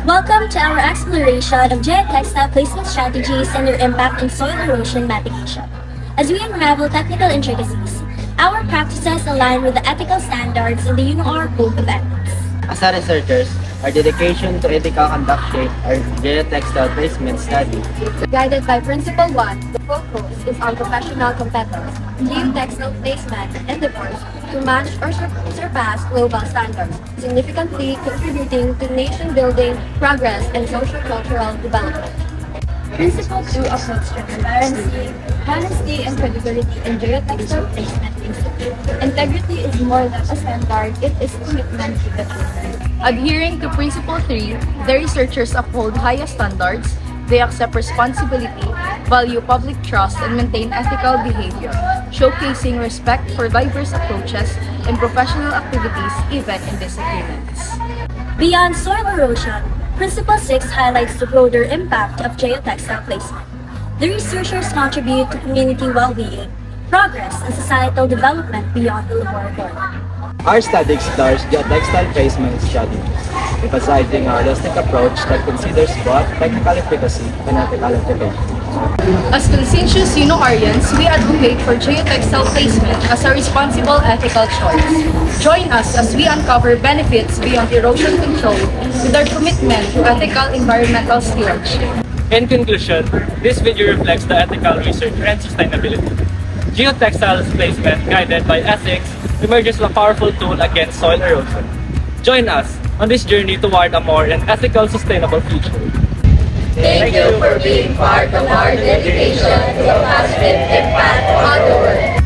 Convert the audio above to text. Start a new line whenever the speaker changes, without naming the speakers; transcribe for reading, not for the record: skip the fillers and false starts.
Welcome to our exploration of geotextile placement strategies and their impact on soil erosion mitigation. As we unravel technical intricacies, our practices align with the ethical standards in the UNOR Code of Ethics.
As a researchers, our dedication to ethical conduct shape our geotextile placement study.
Guided by Principle 1, the focus is on professional competence, geotextile placement endeavors to match or surpass global standards, significantly contributing to nation building, progress, and socio-cultural development.
Principle 2 upholds transparency, honesty, and credibility in geotextile placement institute. Integrity is more than a standard, it is commitment to the truth.
Adhering to Principle 3, the researchers uphold highest standards, they accept responsibility, value public trust, and maintain ethical behavior, showcasing respect for diverse approaches and professional activities even in disagreements.
Beyond soil erosion, Principle 6 highlights the broader impact of geotextile placement. The researchers contribute to community well-being, progress, and societal development beyond the laboratory.
Our study explores geotextile placement strategies, emphasizing a holistic approach that considers both technical efficacy and ethical implications.
As conscientious UNORians, we advocate for geotextile placement as a responsible ethical choice. Join us as we uncover benefits beyond erosion control with our commitment to ethical environmental stewardship.
In conclusion, this video reflects the ethical research and sustainability. Geotextile placement, guided by ethics, emerges as a powerful tool against soil erosion. Join us on this journey toward a more ethical, sustainable future.
Thank you for being part of our dedication to a positive impact on the world.